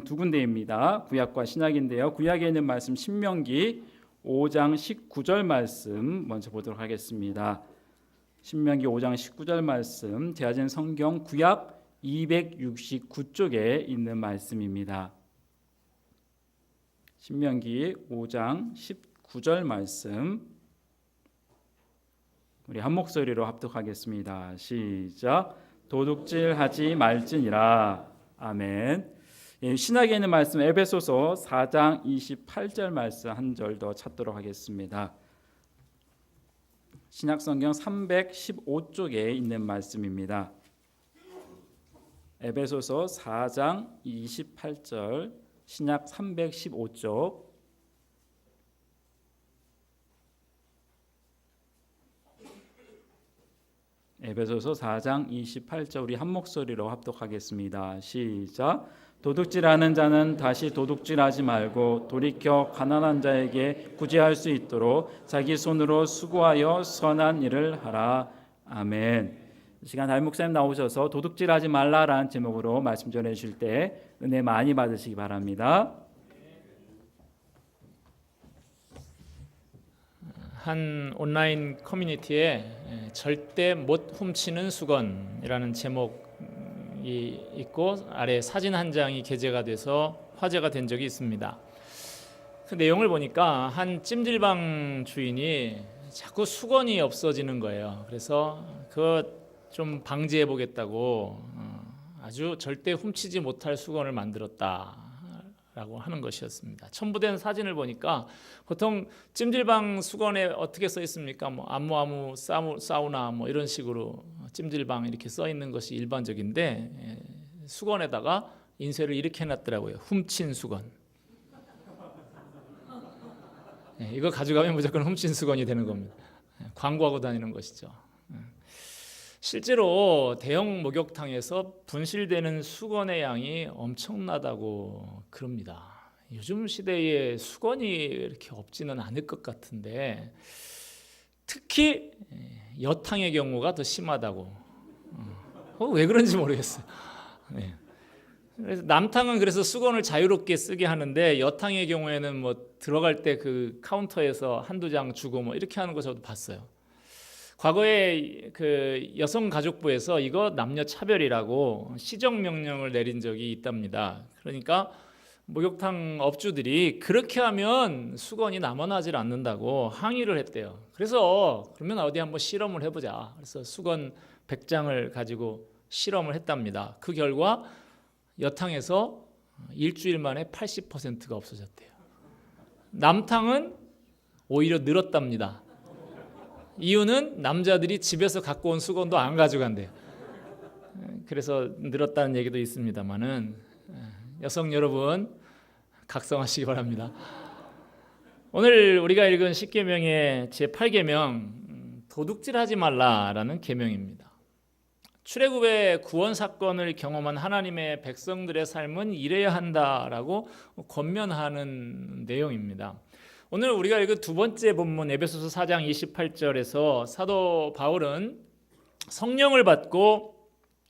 두 군데입니다. 구약과 신약인데요. 구약에 있는 말씀 신명기 5장 19절 말씀 먼저 보도록 하겠습니다. 신명기 5장 19절 말씀 대화된 성경 구약 269쪽에 있는 말씀입니다. 신명기 5장 19절 말씀 우리 한 목소리로 합독하겠습니다. 시작. 도둑질하지 말지니라. 아멘. 신약에 있는 말씀 에베소서 4장 28절 말씀 한 절 더 찾도록 하겠습니다. 신약성경 315쪽에 있는 말씀입니다. 에베소서 4장 28절 신약 315쪽 에베소서 4장 28절 우리 한 목소리로 합독하겠습니다. 시작. 도둑질하는 자는 다시 도둑질하지 말고 돌이켜 가난한 자에게 구제할 수 있도록 자기 손으로 수고하여 선한 일을 하라. 아멘. 이 시간 담임 목사님 나오셔서 도둑질하지 말라라는 제목으로 말씀 전해 주실 때 은혜 많이 받으시기 바랍니다. 한 온라인 커뮤니티에 절대 못 훔치는 수건이라는 제목이 있고 아래 사진 한 장이 게재가 돼서 화제가 된 적이 있습니다. 그 내용을 보니까 한 찜질방 주인이 자꾸 수건이 없어지는 거예요. 그래서 그거 좀 방지해 보겠다고 아주 절대 훔치지 못할 수건을 만들었다 라고 하는 것이었습니다. 첨부된 사진을 보니까 보통 찜질방 수건에 어떻게 써 있습니까? 뭐 아무 사우나 뭐 이런 식으로 찜질방 이렇게 써 있는 것이 일반적인데 수건에다가 인쇄를 이렇게 해놨더라고요. 훔친 수건. 이거 가져가면 무조건 훔친 수건이 되는 겁니다. 광고하고 다니는 것이죠. 실제로 대형 목욕탕에서 분실되는 수건의 양이 엄청나다고 그럽니다. 요즘 시대에 수건이 이렇게 없지는 않을 것 같은데 특히 여탕의 경우가 더 심하다고. 왜 그런지 모르겠어요. 그래서 남탕은 그래서 수건을 자유롭게 쓰게 하는데 여탕의 경우에는 뭐 들어갈 때 그 카운터에서 한두 장 주고 뭐 이렇게 하는 거 저도 봤어요. 과거에 그 여성가족부에서 이거 남녀 차별이라고 시정 명령을 내린 적이 있답니다. 그러니까 목욕탕 업주들이 그렇게 하면 수건이 남아나질 않는다고 항의를 했대요. 그래서 그러면 어디 한번 실험을 해보자. 그래서 수건 100장을 가지고 실험을 했답니다. 그 결과 여탕에서 일주일 만에 80%가 없어졌대요. 남탕은 오히려 늘었답니다. 이유는 남자들이 집에서 갖고 온 수건도 안 가져간대요. 그래서 늘었다는 얘기도 있습니다만은 여성 여러분 각성하시기 바랍니다. 오늘 우리가 읽은 10계명의 제8계명 도둑질하지 말라라는 계명입니다. 출애굽의 구원 사건을 경험한 하나님의 백성들의 삶은 이래야 한다라고 권면하는 내용입니다. 오늘 우리가 읽은 두 번째 본문 에베소서 4장 28절에서 사도 바울은 성령을 받고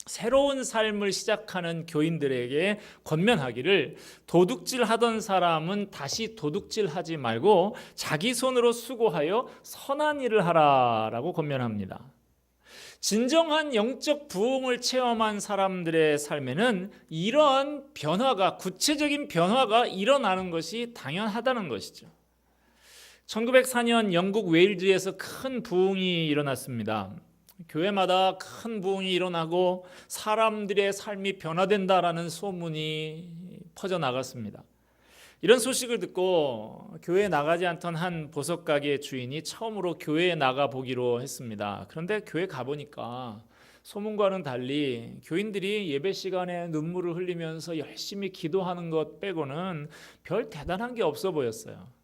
새로운 삶을 시작하는 교인들에게 권면하기를 도둑질하던 사람은 다시 도둑질하지 말고 자기 손으로 수고하여 선한 일을 하라라고 권면합니다. 진정한 영적 부흥을 체험한 사람들의 삶에는 이러한 변화가 구체적인 변화가 일어나는 것이 당연하다는 것이죠. 1904년 영국 웨일즈에서 큰 부흥이 일어났습니다. 교회마다 큰 부흥이 일어나고 사람들의 삶이 변화된다라는 소문이 퍼져나갔습니다. 이런 소식을 듣고 교회에 나가지 않던 한 보석가게 주인이 처음으로 교회에 나가보기로 했습니다. 그런데 교회 가보니까 소문과는 달리 교인들이 예배 시간에 눈물을 흘리면서 열심히 기도하는 것 빼고는 별 대단한 게 없어 보였어요.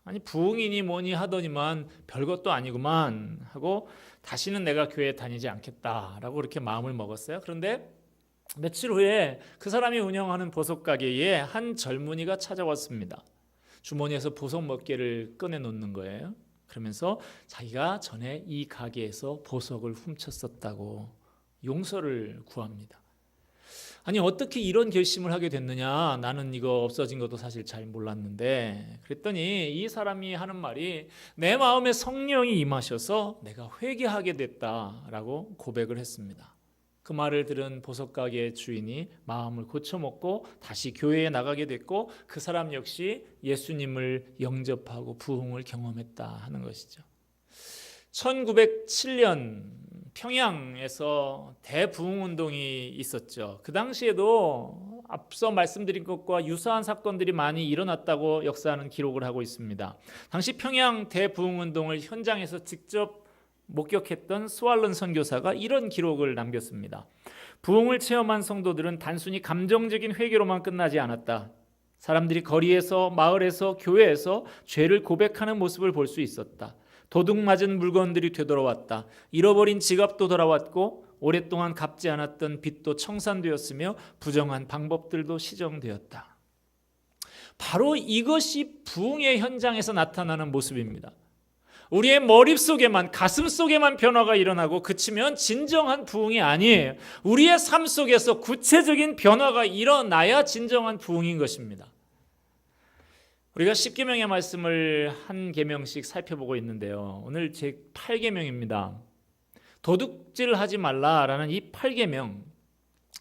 아니 부흥이니 뭐니 하더니만 별것도 아니구만 하고 다시는 내가 교회에 다니지 않겠다라고 그렇게 마음을 먹었어요. 그런데 며칠 후에 그 사람이 운영하는 보석 가게에 한 젊은이가 찾아왔습니다. 주머니에서 보석 몇 개를 꺼내 놓는 거예요. 그러면서 자기가 전에 이 가게에서 보석을 훔쳤었다고 용서를 구합니다. 아니 어떻게 이런 결심을 하게 됐느냐, 나는 이거 없어진 것도 사실 잘 몰랐는데, 그랬더니 이 사람이 하는 말이 내 마음에 성령이 임하셔서 내가 회개하게 됐다라고 고백을 했습니다. 그 말을 들은 보석가게 주인이 마음을 고쳐먹고 다시 교회에 나가게 됐고, 그 사람 역시 예수님을 영접하고 부흥을 경험했다 하는 것이죠. 1907년 평양에서 대부흥운동이 있었죠. 그 당시에도 앞서 말씀드린 것과 유사한 사건들이 많이 일어났다고 역사는 기록을 하고 있습니다. 당시 평양 대부흥운동을 현장에서 직접 목격했던 스왈런 선교사가 이런 기록을 남겼습니다. 부흥을 체험한 성도들은 단순히 감정적인 회개로만 끝나지 않았다. 사람들이 거리에서, 마을에서, 교회에서 죄를 고백하는 모습을 볼 수 있었다. 도둑 맞은 물건들이 되돌아왔다. 잃어버린 지갑도 돌아왔고 오랫동안 갚지 않았던 빚도 청산되었으며 부정한 방법들도 시정되었다. 바로 이것이 부흥의 현장에서 나타나는 모습입니다. 우리의 머릿속에만, 가슴속에만 변화가 일어나고 그치면 진정한 부흥이 아니에요. 우리의 삶 속에서 구체적인 변화가 일어나야 진정한 부흥인 것입니다. 우리가 10계명의 말씀을 한 계명씩 살펴보고 있는데요. 오늘 제 8계명입니다. 도둑질하지 말라라는 이 8계명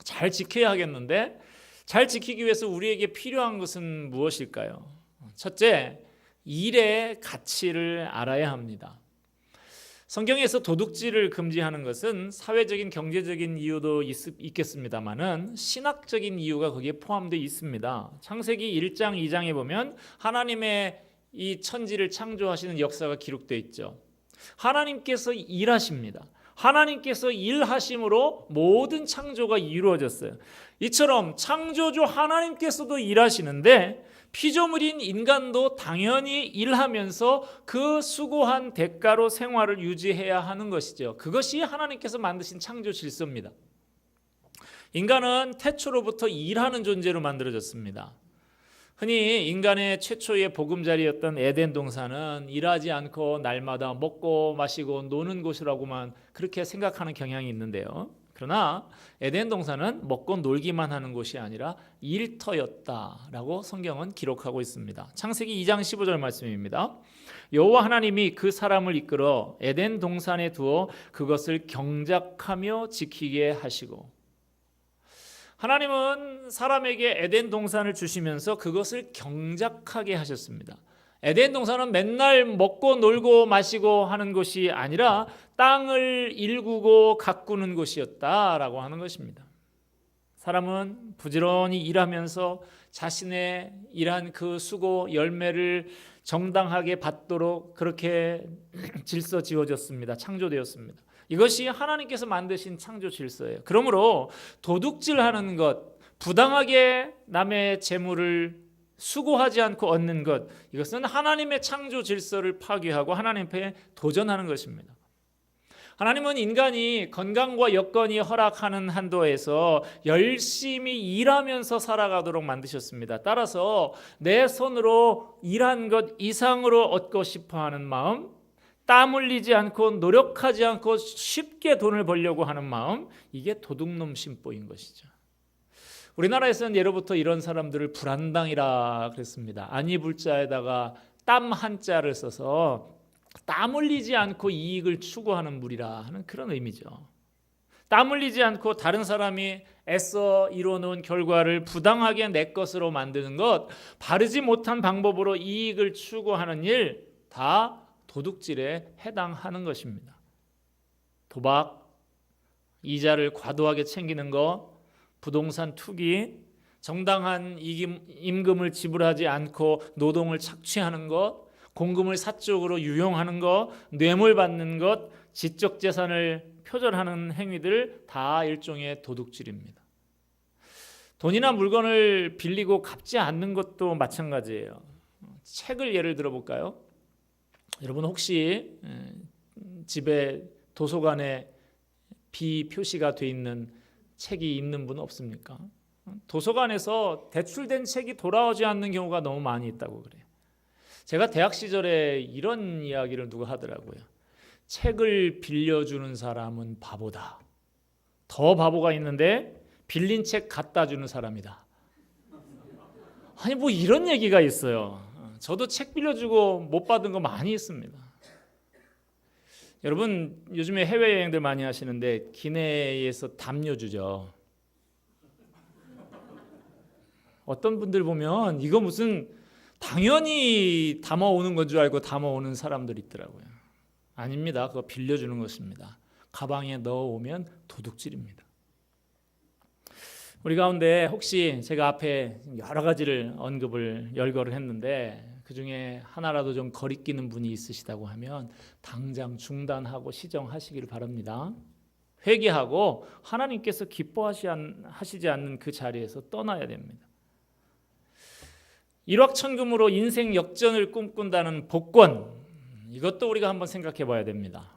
잘 지켜야 하겠는데, 잘 지키기 위해서 우리에게 필요한 것은 무엇일까요? 첫째, 일의 가치를 알아야 합니다. 성경에서 도둑질을 금지하는 것은 사회적인 경제적인 이유도 있겠습니다만은 신학적인 이유가 거기에 포함되어 있습니다. 창세기 1장 2장에 보면 하나님의 이 천지를 창조하시는 역사가 기록되어 있죠. 하나님께서 일하십니다. 하나님께서 일하심으로 모든 창조가 이루어졌어요. 이처럼 창조주 하나님께서도 일하시는데 피조물인 인간도 당연히 일하면서 그 수고한 대가로 생활을 유지해야 하는 것이죠. 그것이 하나님께서 만드신 창조 질서입니다. 인간은 태초로부터 일하는 존재로 만들어졌습니다. 흔히 인간의 최초의 보금자리였던 에덴 동산은 일하지 않고 날마다 먹고 마시고 노는 곳이라고만 그렇게 생각하는 경향이 있는데요. 그러나 에덴 동산은 먹고 놀기만 하는 곳이 아니라 일터였다라고 성경은 기록하고 있습니다. 창세기 2장 15절 말씀입니다. 여호와 하나님이 그 사람을 이끌어 에덴 동산에 두어 그것을 경작하며 지키게 하시고, 하나님은 사람에게 에덴 동산을 주시면서 그것을 경작하게 하셨습니다. 에덴 동산은 맨날 먹고 놀고 마시고 하는 곳이 아니라 땅을 일구고 가꾸는 곳이었다라고 하는 것입니다. 사람은 부지런히 일하면서 자신의 일한 그 수고 열매를 정당하게 받도록 그렇게 질서 지어졌습니다. 창조되었습니다. 이것이 하나님께서 만드신 창조 질서예요. 그러므로 도둑질하는 것, 부당하게 남의 재물을 수고하지 않고 얻는 것, 이것은 하나님의 창조 질서를 파괴하고 하나님 앞에 도전하는 것입니다. 하나님은 인간이 건강과 여건이 허락하는 한도에서 열심히 일하면서 살아가도록 만드셨습니다. 따라서 내 손으로 일한 것 이상으로 얻고 싶어 하는 마음, 땀 흘리지 않고 노력하지 않고 쉽게 돈을 벌려고 하는 마음, 이게 도둑놈 심보인 것이죠. 우리나라에서는 예로부터 이런 사람들을 불안당이라 그랬습니다. 안이불자에다가 땀 한자를 써서 땀 흘리지 않고 이익을 추구하는 무리라 하는 그런 의미죠. 땀 흘리지 않고 다른 사람이 애써 이뤄놓은 결과를 부당하게 내 것으로 만드는 것, 바르지 못한 방법으로 이익을 추구하는 일, 다 도둑질에 해당하는 것입니다. 도박, 이자를 과도하게 챙기는 것, 부동산 투기, 정당한 임금을 지불하지 않고 노동을 착취하는 것, 공금을 사적으로 유용하는 것, 뇌물 받는 것, 지적 재산을 표절하는 행위들 다 일종의 도둑질입니다. 돈이나 물건을 빌리고 갚지 않는 것도 마찬가지예요. 책을 예를 들어볼까요? 여러분 혹시 집에 도서관에 비표시가 돼 있는 책이 있는 분 없습니까? 도서관에서 대출된 책이 돌아오지 않는 경우가 너무 많이 있다고 그래요. 제가 대학 시절에 이런 이야기를 누가 하더라고요. 책을 빌려주는 사람은 바보다. 더 바보가 있는데 빌린 책 갖다 주는 사람이다. 아니 뭐 이런 얘기가 있어요. 저도 책 빌려주고 못 받은 거 많이 있습니다. 여러분 요즘에 해외여행들 많이 하시는데 기내에서 담요 주죠. 어떤 분들 보면 이거 무슨 당연히 담아오는 건 줄 알고 담아오는 사람들이 있더라고요. 아닙니다. 그거 빌려주는 것입니다. 가방에 넣어오면 도둑질입니다. 우리 가운데 혹시 제가 앞에 여러 가지를 언급을 열거를 했는데 그중에 하나라도 좀 거리끼는 분이 있으시다고 하면 당장 중단하고 시정하시기를 바랍니다. 회개하고 하나님께서 기뻐하시지 않는 그 자리에서 떠나야 됩니다. 일확천금으로 인생 역전을 꿈꾼다는 복권, 이것도 우리가 한번 생각해 봐야 됩니다.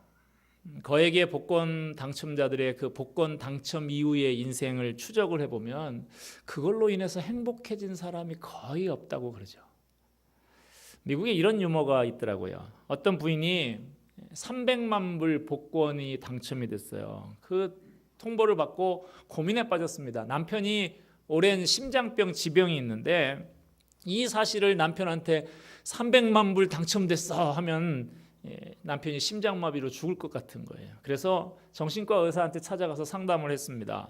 거액의 복권 당첨자들의 그 복권 당첨 이후의 인생을 추적을 해보면 그걸로 인해서 행복해진 사람이 거의 없다고 그러죠. 미국에 이런 유머가 있더라고요. 어떤 부인이 300만 불 복권이 당첨이 됐어요. 그 통보를 받고 고민에 빠졌습니다. 남편이 오랜 심장병 지병이 있는데 이 사실을 남편한테 300만 불 당첨됐어 하면 남편이 심장마비로 죽을 것 같은 거예요. 그래서 정신과 의사한테 찾아가서 상담을 했습니다.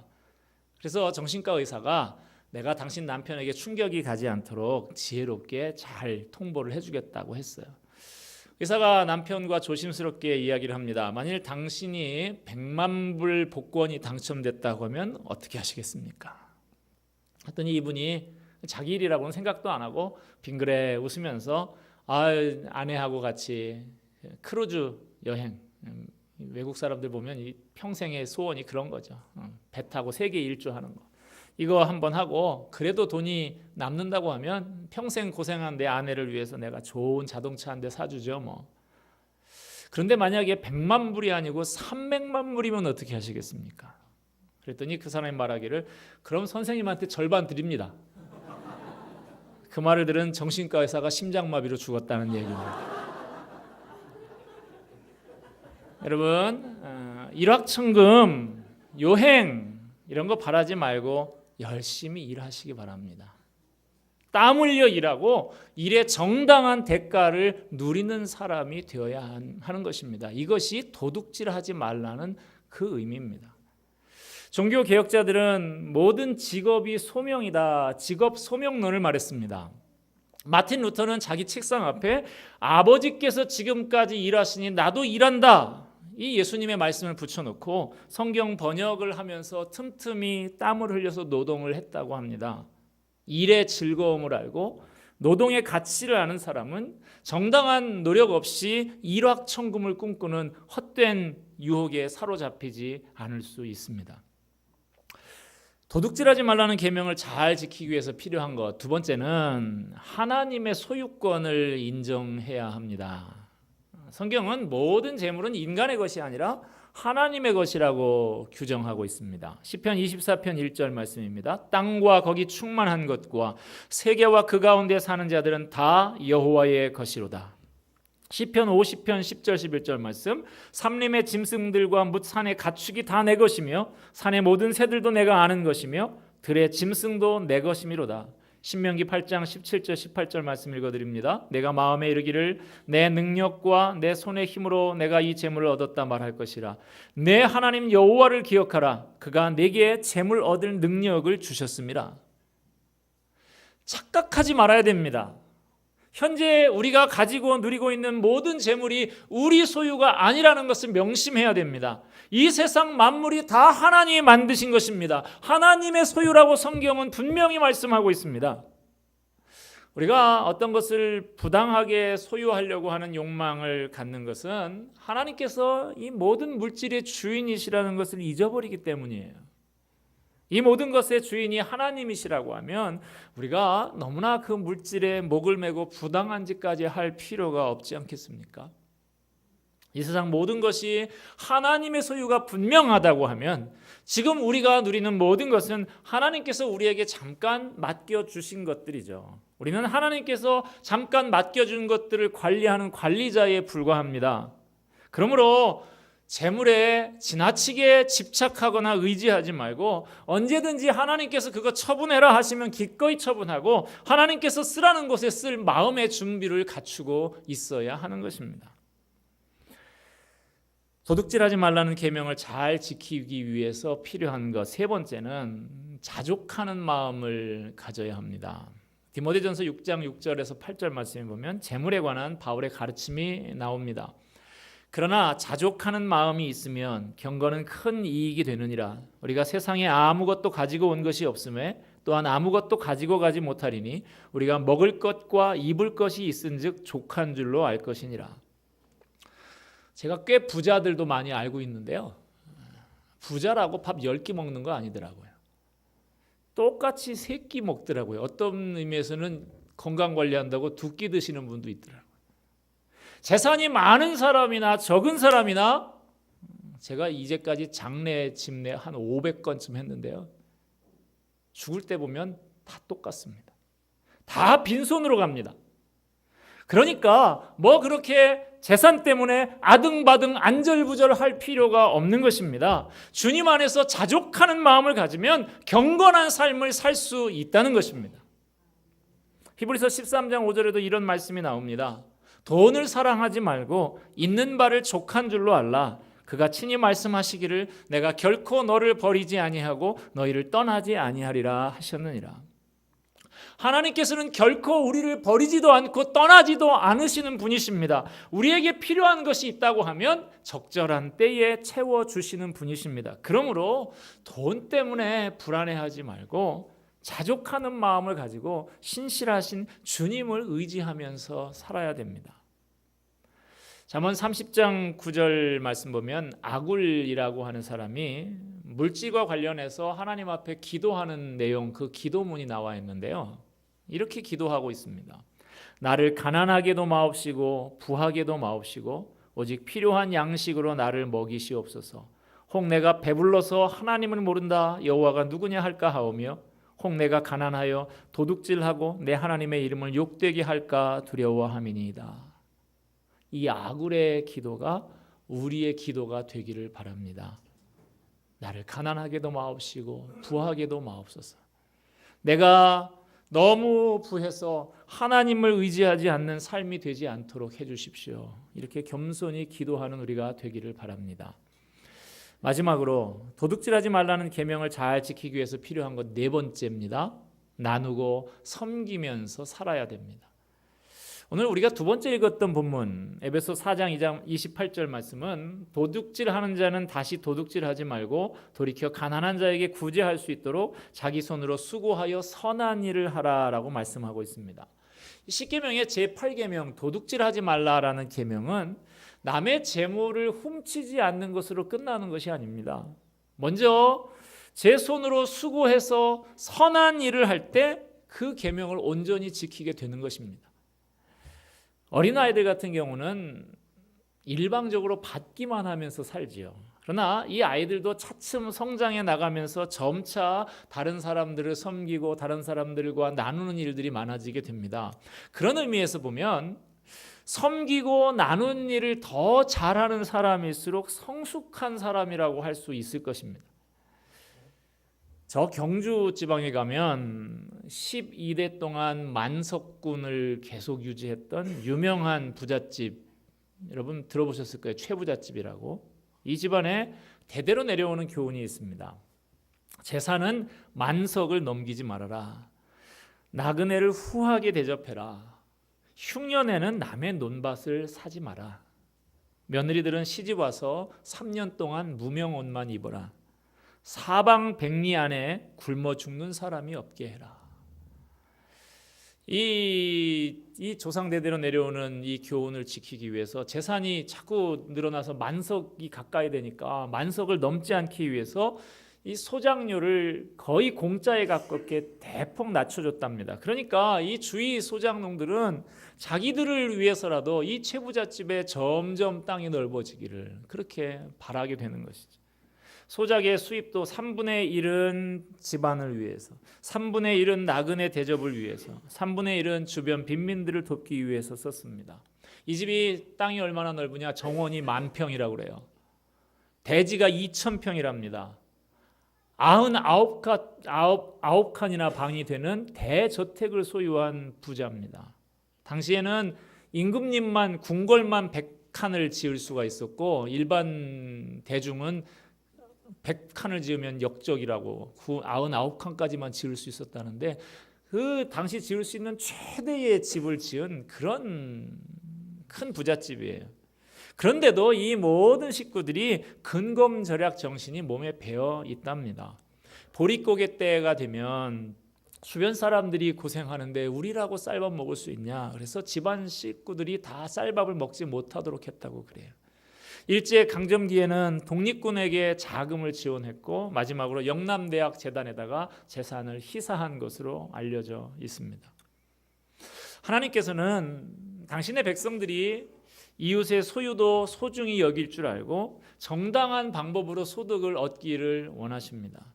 그래서 정신과 의사가 내가 당신 남편에게 충격이 가지 않도록 지혜롭게 잘 통보를 해주겠다고 했어요. 의사가 남편과 조심스럽게 이야기를 합니다. 만일 당신이 100만 불 복권이 당첨됐다고 하면 어떻게 하시겠습니까? 했더니 이분이 자기 일이라고는 생각도 안 하고 빙그레 웃으면서 아내하고 같이 크루즈 여행, 외국 사람들 보면 이 평생의 소원이 그런 거죠. 배 타고 세계 일주하는 거. 이거 한번 하고 그래도 돈이 남는다고 하면 평생 고생한 내 아내를 위해서 내가 좋은 자동차 한 대 사주죠 뭐. 그런데 만약에 100만 불이 아니고 300만 불이면 어떻게 하시겠습니까? 그랬더니 그 사람이 말하기를 그럼 선생님한테 절반 드립니다. 그 말을 들은 정신과 의사가 심장마비로 죽었다는 얘기입니다. 여러분 일확천금, 여행 이런 거 바라지 말고 열심히 일하시기 바랍니다. 땀 흘려 일하고 일의 정당한 대가를 누리는 사람이 되어야 하는 것입니다. 이것이 도둑질하지 말라는 그 의미입니다. 종교 개혁자들은 모든 직업이 소명이다. 직업 소명론을 말했습니다. 마틴 루터는 자기 책상 앞에 아버지께서 지금까지 일하시니 나도 일한다. 이 예수님의 말씀을 붙여놓고 성경 번역을 하면서 틈틈이 땀을 흘려서 노동을 했다고 합니다. 일의 즐거움을 알고 노동의 가치를 아는 사람은 정당한 노력 없이 일확천금을 꿈꾸는 헛된 유혹에 사로잡히지 않을 수 있습니다. 도둑질하지 말라는 계명을 잘 지키기 위해서 필요한 것, 두 번째는 하나님의 소유권을 인정해야 합니다. 성경은 모든 재물은 인간의 것이 아니라 하나님의 것이라고 규정하고 있습니다. 시편 24편 1절 말씀입니다. 땅과 거기 충만한 것과 세계와 그 가운데 사는 자들은 다 여호와의 것이로다. 시편 50편 10절 11절 말씀, 삼림의 짐승들과 뭇 산의 가축이 다 내 것이며 산의 모든 새들도 내가 아는 것이며 들의 짐승도 내 것이미로다. 신명기 8장 17절 18절 말씀 읽어드립니다. 내가 마음에 이르기를 내 능력과 내 손의 힘으로 내가 이 재물을 얻었다 말할 것이라. 내 하나님 여호와를 기억하라. 그가 내게 재물 얻을 능력을 주셨습니다. 착각하지 말아야 됩니다. 현재 우리가 가지고 누리고 있는 모든 재물이 우리 소유가 아니라는 것을 명심해야 됩니다. 이 세상 만물이 다 하나님이 만드신 것입니다. 하나님의 소유라고 성경은 분명히 말씀하고 있습니다. 우리가 어떤 것을 부당하게 소유하려고 하는 욕망을 갖는 것은 하나님께서 이 모든 물질의 주인이시라는 것을 잊어버리기 때문이에요. 이 모든 것의 주인이 하나님이시라고 하면 우리가 너무나 그 물질에 목을 메고 부당한 짓까지 할 필요가 없지 않겠습니까? 이 세상 모든 것이 하나님의 소유가 분명하다고 하면 지금 우리가 누리는 모든 것은 하나님께서 우리에게 잠깐 맡겨주신 것들이죠. 우리는 하나님께서 잠깐 맡겨준 것들을 관리하는 관리자에 불과합니다. 그러므로 재물에 지나치게 집착하거나 의지하지 말고 언제든지 하나님께서 그거 처분해라 하시면 기꺼이 처분하고 하나님께서 쓰라는 곳에 쓸 마음의 준비를 갖추고 있어야 하는 것입니다. 도둑질하지 말라는 계명을 잘 지키기 위해서 필요한 것 세 번째는 자족하는 마음을 가져야 합니다. 디모데전서 6장 6절에서 8절 말씀에 보면 재물에 관한 바울의 가르침이 나옵니다. 그러나 자족하는 마음이 있으면 경건은 큰 이익이 되느니라. 우리가 세상에 아무것도 가지고 온 것이 없음에 또한 아무것도 가지고 가지 못하리니 우리가 먹을 것과 입을 것이 있은즉 족한 줄로 알 것이니라. 제가 꽤 부자들도 많이 알고 있는데요, 부자라고 밥 10끼 먹는 거 아니더라고요. 똑같이 3끼 먹더라고요. 어떤 의미에서는 건강 관리한다고 2끼 드시는 분도 있더라고요. 재산이 많은 사람이나 적은 사람이나, 제가 이제까지 장례 집례 한 500건쯤 했는데요, 죽을 때 보면 다 똑같습니다. 다 빈손으로 갑니다. 그러니까 뭐 그렇게 재산 때문에 아등바등 안절부절할 필요가 없는 것입니다. 주님 안에서 자족하는 마음을 가지면 경건한 삶을 살 수 있다는 것입니다. 히브리서 13장 5절에도 이런 말씀이 나옵니다. 돈을 사랑하지 말고 있는 바를 족한 줄로 알라. 그가 친히 말씀하시기를 내가 결코 너를 버리지 아니하고 너희를 떠나지 아니하리라 하셨느니라. 하나님께서는 결코 우리를 버리지도 않고 떠나지도 않으시는 분이십니다. 우리에게 필요한 것이 있다고 하면 적절한 때에 채워주시는 분이십니다. 그러므로 돈 때문에 불안해하지 말고 자족하는 마음을 가지고 신실하신 주님을 의지하면서 살아야 됩니다. 잠언 30장 9절 말씀 보면 아굴이라고 하는 사람이 물질과 관련해서 하나님 앞에 기도하는 내용, 그 기도문이 나와 있는데요, 이렇게 기도하고 있습니다. 나를 가난하게도 마옵시고 부하게도 마옵시고 오직 필요한 양식으로 나를 먹이시옵소서. 혹 내가 배불러서 하나님을 모른다 여호와가 누구냐 할까 하오며 혹 내가 가난하여 도둑질하고 내 하나님의 이름을 욕되게 할까 두려워함이니이다. 이 아굴의 기도가 우리의 기도가 되기를 바랍니다. 나를 가난하게도 마옵시고 부하게도 마옵소서. 내가 너무 부해서 하나님을 의지하지 않는 삶이 되지 않도록 해주십시오. 이렇게 겸손히 기도하는 우리가 되기를 바랍니다. 마지막으로 도둑질하지 말라는 계명을 잘 지키기 위해서 필요한 것 네 번째입니다. 나누고 섬기면서 살아야 됩니다. 오늘 우리가 두 번째 읽었던 본문 에베소 4장 2장 28절 말씀은 도둑질하는 자는 다시 도둑질하지 말고 돌이켜 가난한 자에게 구제할 수 있도록 자기 손으로 수고하여 선한 일을 하라라고 말씀하고 있습니다. 10계명의 제8계명 도둑질하지 말라라는 계명은 남의 재물을 훔치지 않는 것으로 끝나는 것이 아닙니다. 먼저 제 손으로 수고해서 선한 일을 할 때 그 계명을 온전히 지키게 되는 것입니다. 어린아이들 같은 경우는 일방적으로 받기만 하면서 살지요. 그러나 이 아이들도 차츰 성장해 나가면서 점차 다른 사람들을 섬기고 다른 사람들과 나누는 일들이 많아지게 됩니다. 그런 의미에서 보면 섬기고 나누는 일을 더 잘하는 사람일수록 성숙한 사람이라고 할 수 있을 것입니다. 저 경주 지방에 가면 12대 동안 만석군을 계속 유지했던 유명한 부잣집, 여러분 들어보셨을 거예요. 최부잣집이라고. 이 집안에 대대로 내려오는 교훈이 있습니다. 재산은 만석을 넘기지 말아라. 나그네를 후하게 대접해라. 흉년에는 남의 논밭을 사지 마라. 며느리들은 시집 와서 3년 동안 무명 옷만 입어라. 사방 백리 안에 굶어 죽는 사람이 없게 해라. 이 조상대대로 내려오는 이 교훈을 지키기 위해서 재산이 자꾸 늘어나서 만석이 가까이 되니까 만석을 넘지 않기 위해서 이 소작료를 거의 공짜에 가깝게 대폭 낮춰줬답니다. 그러니까 이 주위 소작농들은 자기들을 위해서라도 이 최부잣집에 점점 땅이 넓어지기를 그렇게 바라게 되는 것이죠. 소작의 수입도 3분의 1은 집안을 위해서, 3분의 1은 나그네 대접을 위해서, 3분의 1은 주변 빈민들을 돕기 위해서 썼습니다. 이 집이 땅이 얼마나 넓으냐? 정원이 10,000평이라고 그래요. 대지가 2,000평이랍니다. 99칸이나 방이 되는 대저택을 소유한 부자입니다. 당시에는 임금님만 궁궐만 100칸을 지을 수가 있었고 일반 대중은 100칸을 지으면 역적이라고 99칸까지만 지을 수 있었다는데 그 당시 지을 수 있는 최대의 집을 지은 그런 큰 부잣집이에요. 그런데도 이 모든 식구들이 근검절약 정신이 몸에 배어 있답니다. 보릿고개 때가 되면 주변 사람들이 고생하는데 우리라고 쌀밥 먹을 수 있냐? 그래서 집안 식구들이 다 쌀밥을 먹지 못하도록 했다고 그래요. 일제 강점기에는 독립군에게 자금을 지원했고 마지막으로 영남대학 재단에다가 재산을 희사한 것으로 알려져 있습니다. 하나님께서는 당신의 백성들이 이웃의 소유도 소중히 여길 줄 알고 정당한 방법으로 소득을 얻기를 원하십니다.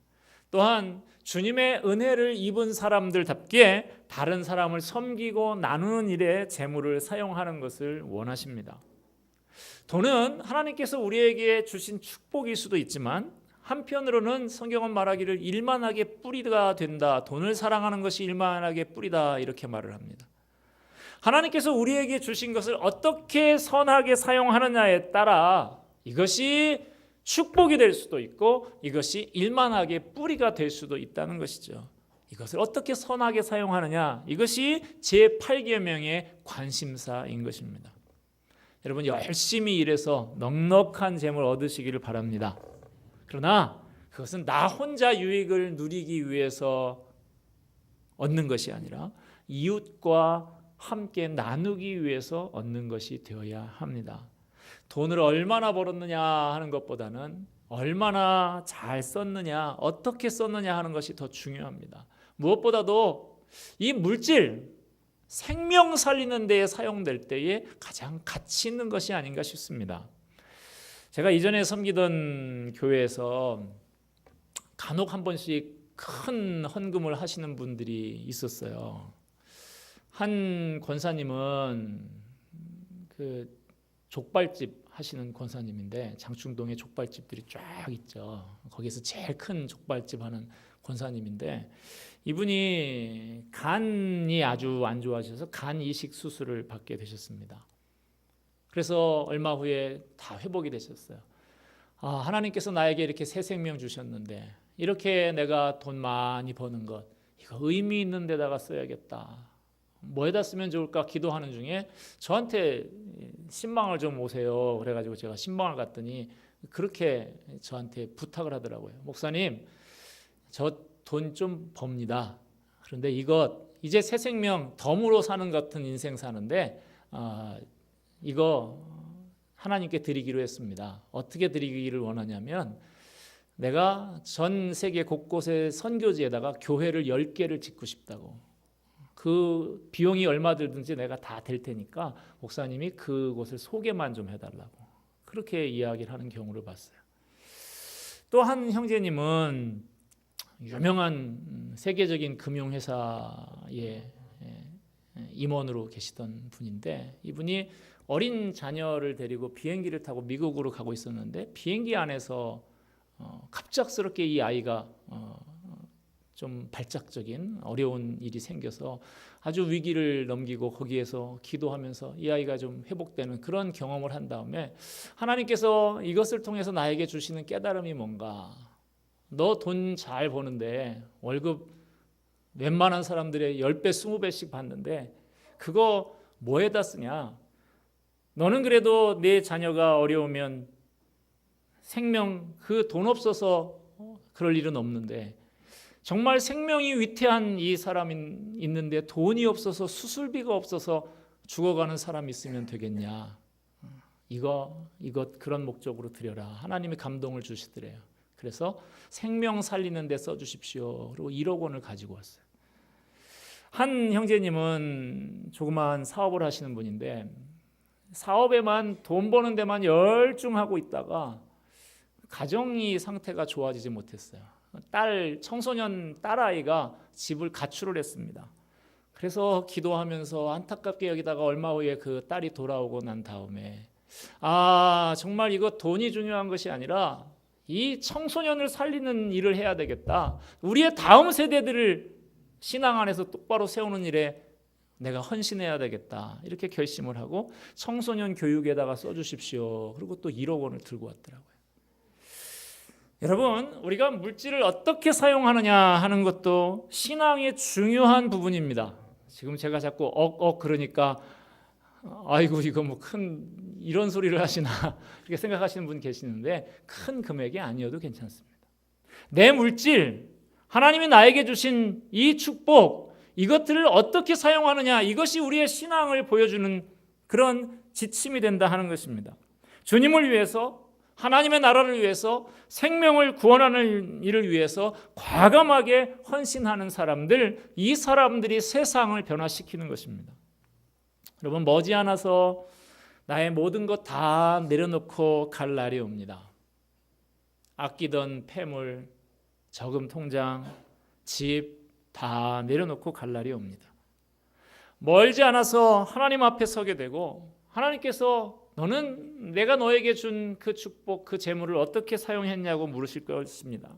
또한 주님의 은혜를 입은 사람들답게 다른 사람을 섬기고 나누는 일에 재물을 사용하는 것을 원하십니다. 돈은 하나님께서 우리에게 주신 축복일 수도 있지만 한편으로는 성경은 말하기를 일만하게 뿌리가 된다. 돈을 사랑하는 것이 일만하게 뿌리다 이렇게 말을 합니다. 하나님께서 우리에게 주신 것을 어떻게 선하게 사용하느냐에 따라 이것이 축복이 될 수도 있고 이것이 일만하게 뿌리가 될 수도 있다는 것이죠. 이것을 어떻게 선하게 사용하느냐 이것이 제8계명의 관심사인 것입니다. 여러분 열심히 일해서 넉넉한 재물 얻으시기를 바랍니다. 그러나 그것은 나 혼자 유익을 누리기 위해서 얻는 것이 아니라 이웃과 함께 나누기 위해서 얻는 것이 되어야 합니다. 돈을 얼마나 벌었느냐 하는 것보다는 얼마나 잘 썼느냐, 어떻게 썼느냐 하는 것이 더 중요합니다. 무엇보다도 이 물질, 생명 살리는 데에 사용될 때에 가장 가치 있는 것이 아닌가 싶습니다. 제가 이전에 섬기던 교회에서 간혹 한 번씩 큰 헌금을 하시는 분들이 있었어요. 한 권사님은 그 족발집 하시는 권사님인데 장충동에 족발집들이 쫙 있죠. 거기서 제일 큰 족발집 하는 권사님인데 이분이 간이 아주 안 좋아지셔서 간 이식 수술을 받게 되셨습니다. 그래서 얼마 후에 다 회복이 되셨어요. 하나님께서 나에게 이렇게 새 생명 주셨는데 이렇게 내가 돈 많이 버는 것 이거 의미 있는 데다가 써야겠다. 뭐에다 쓰면 좋을까 기도하는 중에 저한테 신방을 좀 오세요. 그래가지고 제가 신방을 갔더니 그렇게 저한테 부탁을 하더라고요. 목사님, 저 돈 좀 법니다. 그런데 이제 새 생명 덤으로 사는 같은 인생 사는데 이거 하나님께 드리기로 했습니다. 어떻게 드리기를 원하냐면 내가 전 세계 곳곳에 선교지에다가 교회를 10개를 짓고 싶다고. 그 비용이 얼마 들든지 내가 다 될 테니까 목사님이 그곳을 소개만 좀 해달라고 그렇게 이야기를 하는 경우를 봤어요. 또 한 형제님은 유명한 세계적인 금융회사의 임원으로 계시던 분인데 이분이 어린 자녀를 데리고 비행기를 타고 미국으로 가고 있었는데 비행기 안에서 갑작스럽게 이 아이가 좀 발작적인 어려운 일이 생겨서 아주 위기를 넘기고 거기에서 기도하면서 이 아이가 좀 회복되는 그런 경험을 한 다음에 하나님께서 이것을 통해서 나에게 주시는 깨달음이 뭔가 너 돈 잘 버는데 월급 웬만한 사람들의 10배 20배씩 받는데 그거 뭐에다 쓰냐 너는 그래도 내 자녀가 어려우면 생명 그 돈 없어서 그럴 일은 없는데 정말 생명이 위태한 이 사람이 있는데 돈이 없어서 수술비가 없어서 죽어가는 사람이 있으면 되겠냐. 이것 그런 목적으로 드려라. 하나님이 감동을 주시더래요. 그래서 생명 살리는 데 써주십시오. 그리고 1억 원을 가지고 왔어요. 한 형제님은 조그마한 사업을 하시는 분인데 사업에만 돈 버는 데만 열중하고 있다가 가정이 상태가 좋아지지 못했어요. 청소년 딸아이가 집을 가출을 했습니다. 그래서 기도하면서 안타깝게 여기다가 얼마 후에 그 딸이 돌아오고 난 다음에 정말 이거 돈이 중요한 것이 아니라 이 청소년을 살리는 일을 해야 되겠다. 우리의 다음 세대들을 신앙 안에서 똑바로 세우는 일에 내가 헌신해야 되겠다. 이렇게 결심을 하고 청소년 교육에다가 써주십시오. 그리고 또 1억 원을 들고 왔더라고요. 여러분, 우리가 물질을 어떻게 사용하느냐 하는 것도 신앙의 중요한 부분입니다. 지금 제가 자꾸 그러니까 아이고 이거 뭐 큰 이런 소리를 하시나 이렇게 생각하시는 분 계시는데 큰 금액이 아니어도 괜찮습니다. 내 물질, 하나님이 나에게 주신 이 축복, 이것들을 어떻게 사용하느냐, 이것이 우리의 신앙을 보여주는 그런 지침이 된다 하는 것입니다. 주님을 위해서, 하나님의 나라를 위해서, 생명을 구원하는 일을 위해서 과감하게 헌신하는 사람들, 이 사람들이 세상을 변화시키는 것입니다. 여러분, 머지않아서 나의 모든 것 다 내려놓고 갈 날이 옵니다. 아끼던 폐물, 저금 통장, 집 다 내려놓고 갈 날이 옵니다. 멀지 않아서 하나님 앞에 서게 되고 하나님께서 너는 내가 너에게 준 그 축복, 그 재물을 어떻게 사용했냐고 물으실 것입니다.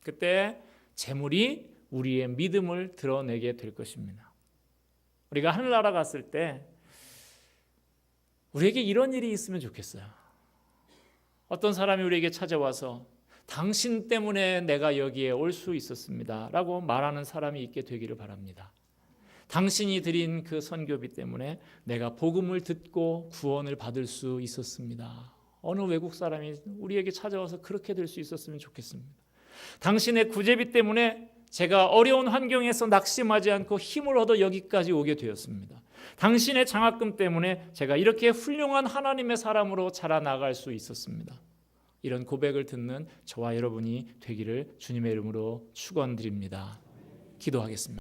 그때 재물이 우리의 믿음을 드러내게 될 것입니다. 우리가 하늘나라 갔을 때 우리에게 이런 일이 있으면 좋겠어요. 어떤 사람이 우리에게 찾아와서 당신 때문에 내가 여기에 올 수 있었습니다 라고 말하는 사람이 있게 되기를 바랍니다. 당신이 드린 그 선교비 때문에 내가 복음을 듣고 구원을 받을 수 있었습니다. 어느 외국 사람이 우리에게 찾아와서 그렇게 될 수 있었으면 좋겠습니다. 당신의 구제비 때문에 제가 어려운 환경에서 낙심하지 않고 힘을 얻어 여기까지 오게 되었습니다. 당신의 장학금 때문에 제가 이렇게 훌륭한 하나님의 사람으로 자라나갈 수 있었습니다. 이런 고백을 듣는 저와 여러분이 되기를 주님의 이름으로 축원드립니다. 기도하겠습니다.